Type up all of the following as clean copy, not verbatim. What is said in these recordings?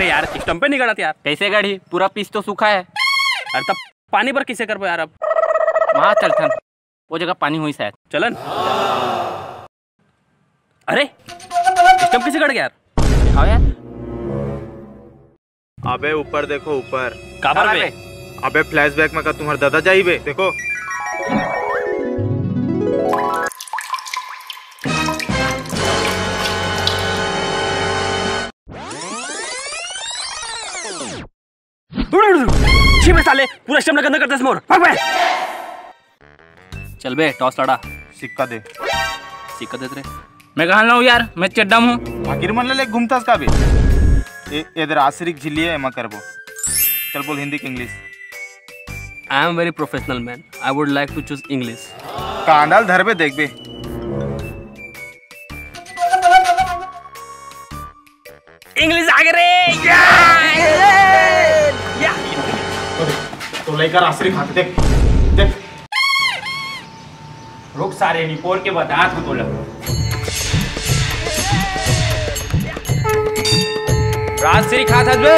अरे यार स्टंप पे नहीं गड़ा यार। कैसे गढ़ी? पूरा पीस तो सूखा है। अरे तब पानी पर किसे कर यार? अब वहाँ चल थन, वो जगह पानी हुई शायद। चलन। अरे स्टंप किसे गड़ गया यार? हाँ यार। अबे ऊपर देखो ऊपर। काबर बे? अबे फ्लैशबैक में का तुम्हारा दादा जाई बे देखो। साले पूरा स्टंप गंदा करता है मोर। भाग बे। चल बे टॉस लड़ा। सिक्का दे। सिक्का दे तेरे। मैं कहाँ लाऊं यार, मैं चड्डम हूँ। आखिर मन ले घूमतास का बे। इधर आसरिक झिल्ली है एमा करबो। चल बोल हिंदी के English. I am very professional man, I would like to choose English. कांडाल धर बे देख बे। इंग्लिश आगे रे। तो लेकर आसरिक हाथ देख देख। रुक सारे निपोर के बता तू तो लग। राजश्री खा था बे।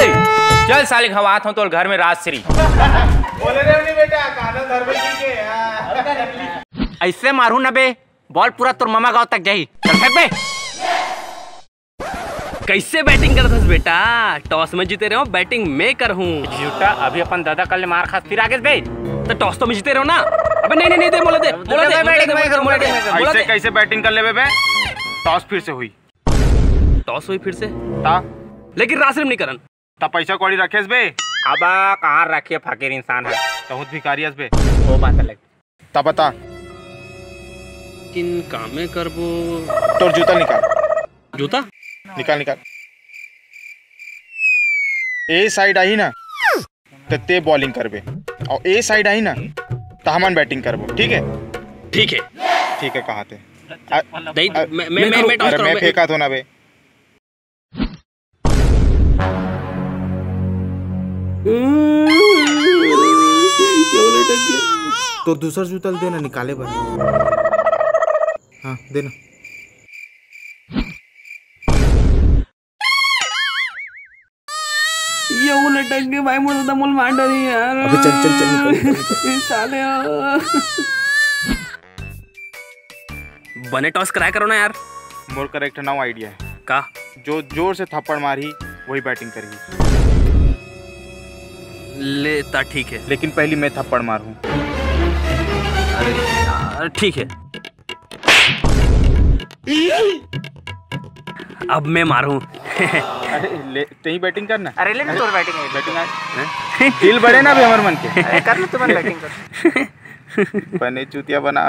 चल साले खवात हूँ तो घर में राजश्री। बोले रे नहीं बेटा कांडाल धर बे ठीक है। ऐसे मारू ना बे, बॉल पूरा तुर मामा गांव तक जाही। चल फेंक बे। कैसे बैटिंग करता है बेटा? टॉस में जीते रहे हो, बैटिंग मैं कर हूँ। झूठा, अभी अपन दादा कल मार खा फिर आगे बे। तो टॉस तो मैं जीते रहो ना। अबे नहीं नहीं नहीं दे बोला दे बोला दे। ऐसे कैसे बैटिंग कर ले बे? टॉस फिर से हुई। टॉस हुई फिर से ता लेकिन राशि नहीं करन। ता पैसा कौड़ी रखेस बे। अब कहाँ रखिए, फकीर इंसान है। बहुत भिखारियस बे। वो बात अलग। ता बता किन कामे करबो? तोर जूता निकाल। जूता निकाल निकाल। ए साइड आई ना तो ते बॉलिंग करबे और ए साइड आई ना तो हमन बैटिंग करबो। ठीक है ठीक है ठीक है। कहा थे नहीं मैं टॉस मैं फेंका तो ना बे। तो दूसरा जूता देना निकाले बा। हाँ देना। ये वो लटक के भाई मुझे तो मुल मार डरी यार। अबे चल चल चल निकल। साले बने टॉस कराया करो ना यार। मोर करेक्ट नाउ आइडिया है का जो जोर से थप्पड़ मारी वही बैटिंग करेगी। लेता ठीक है लेकिन पहली मैं थप्पड़ मारूं। अरे यार ठीक है। अब मैं मारूं। अरे ले तेही बैटिंग करना। अरे ले मैं तोर बैटिंग है। बैटिंग दिल बड़े ना भी हमर मन के। अरे कर ले तुम बैटिंग कर। बने चूतिया बना।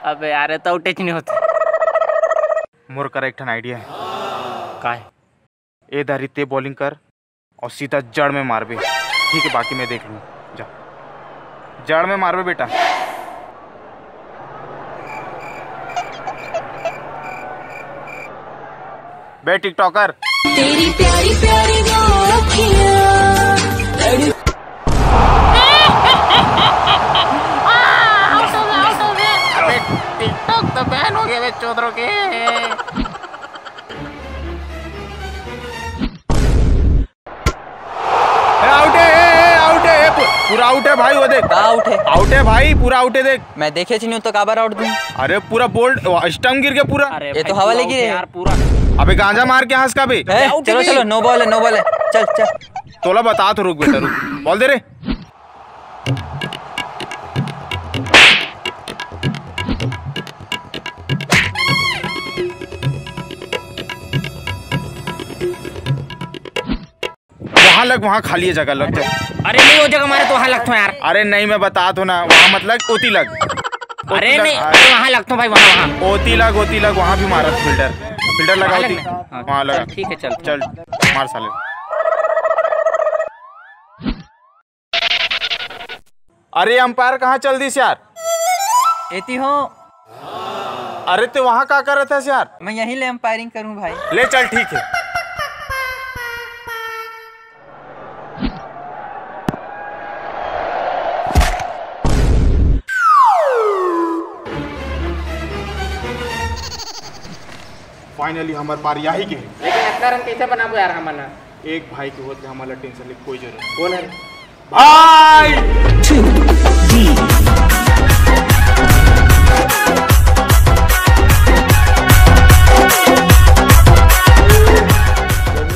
अबे यार तो टच नहीं होता। मोर करेक्ट आइडिया है। का है? ए धारी ते बॉलिंग कर और सीधा जड़ में मार बे। ठीक है बाकी मैं देख लूँ। जा जड़ में मार बे बेटा। बे टिकटॉकर। तेरी प्यारी प्यारी टिकटॉक तो बैन हो गया बे चौधरों के। आउट है पूरा आउट है भाई। वो देख आउट है भाई पूरा आउट है। देख मैं देखे नहीं तो काबर आउट दूं। अरे पूरा बोल्ड स्टंप गिर गया पूरा। ये तो हवा लगी यार पूरा। अबे गांजा मार के हंस का बे। चलो चलो नो बॉल है चल चल। तोला बता तो रुक बेटा रुक। बॉल दे रे। वहाँ लग, वहाँ खाली है जगह लग। अरे नहीं वो जगह मारे तो वहाँ लगता यार। अरे नहीं मैं बता तो ना वहाँ मतलब ओती लग। अरे नहीं वहाँ लगता भाई वहाँ ओती लग वहाँ भी मारा फिल्डर लगा होती वहाँ लगा। ठीक है चल चल मार साले। अरे अंपायर कहाँ चल दी यार? एती हो। अरे तो वहाँ क्या कर रहा था यार? मैं यहीं ले अंपायरिंग करूं भाई। ले चल ठीक है। फाइनली हमारे पार यही के लेकिन इतना रंग कैसे बनाबो यार हमन एक भाई के होते हमारा टेंशन ले कोई जरूरत नहीं। कौन है भाई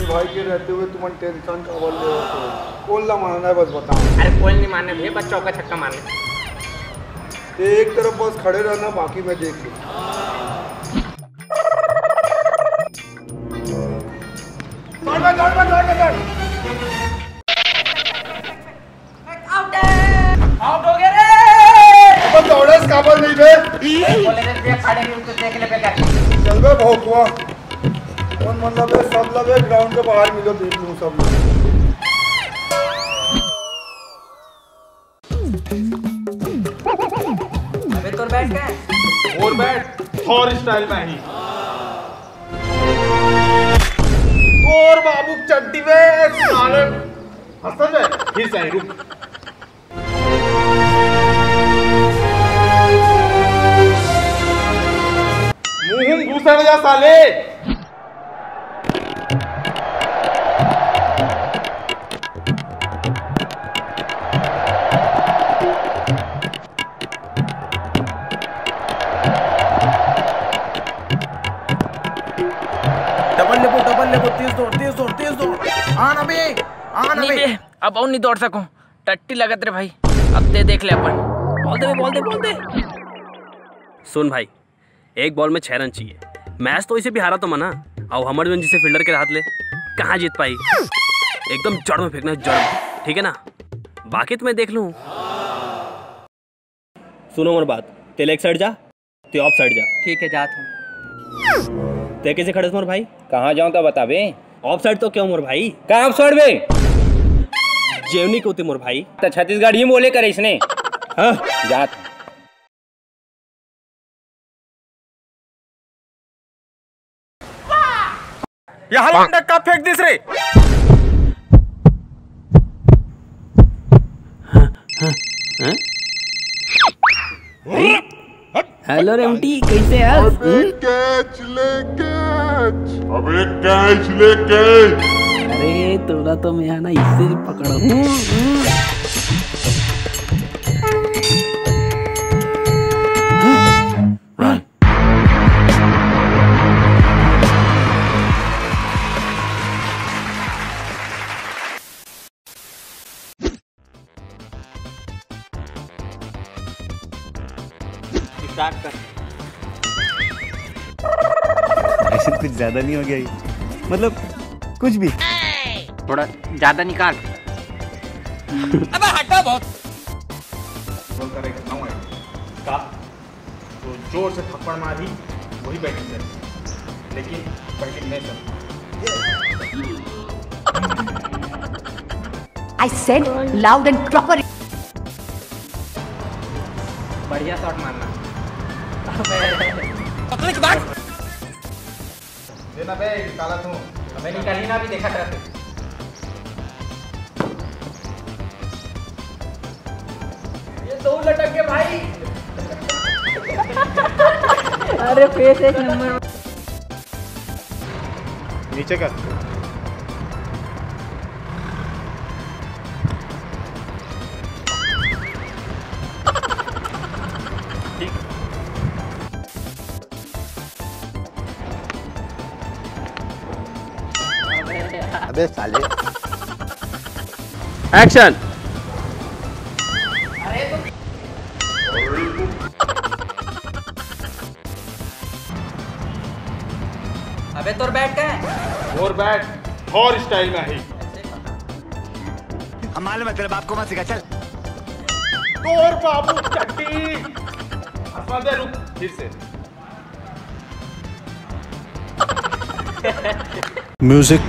भाई के रहते हुए तुम टेंशन का बोल रहे हो कौन ला मानना है बस बताओ। अरे कोई नहीं मानने भैया बच्चों का छक्का मारने एक तरफ बस खड़े रहना बाकी मैं देख लूँ। आउट हो गया रे दौड़े काबर नहीं बे बोले रे खड़े नहीं तो देख ले बेकार चल बे भोकवा कौन मतलब है सब लोग ग्राउंड के बाहर मिलो देख लूँ सब लोग। अबे तोर बैट का है? और बैट और स्टाइल में ही और बाबू चड्डी में साले हंसत है फिर से रुक मुंह घुसा जा साले डबल लेबो तेज दौड़ आना बे अब और नहीं दौड़ सकूं टट्टी लगत रे भाई अब ते देख ले अपन बोल दे सुन भाई एक बॉल में 6 रन चाहिए मैच तो इसे भी हारा तो मना और हमर जन जिसे फील्डर के हाथ ले कहाँ जीत पाई एकदम जड़ में फेंकना जड़ में ठीक है ना बाकी तो मैं देख लूँ सुनो मोर बात ते लेग साइड जा ते ऑफ साइड जा ठीक है जात हूँ। ते कैसे खड़े मोर भाई कहाँ जाऊँ तो बता बे ऑफ साइड तो क्यों मोर भाई कहाँ छोड़ बे जेवनी को मोर भाई तो छत्तीसगढ़ ही बोले करे इसने हाँ जात यहाँ डक्का फेंक दिस रे हेलो रेमटी कैसे है कैच ले कैच अबे कैच ले कैच अरे तोरा तो मैं आना इससे पकड़ा ऐसे कुछ ज्यादा नहीं हो गया ये? मतलब कुछ भी थोड़ा ज्यादा निकाल बोल कर एक नाउ है का तो जोर से थप्पड़ मारी वही बैटिंग कर लेकिन बैटिंग नहीं कर I said loud and proper. बढ़िया शॉट मारना देना बे निकाला तू अबे निकाली ना भी देखा था ये दो लटक के भाई अरे फेस एक नंबर। नीचे कर अबे साले एक्शन अबे तोर बैट का है? और बैट और स्टाइल में ही हम मालूम है तेरे बाप को मत सिखा चल तोर बाबू चट्टी हंसवा दे रुक फिर से म्यूजिक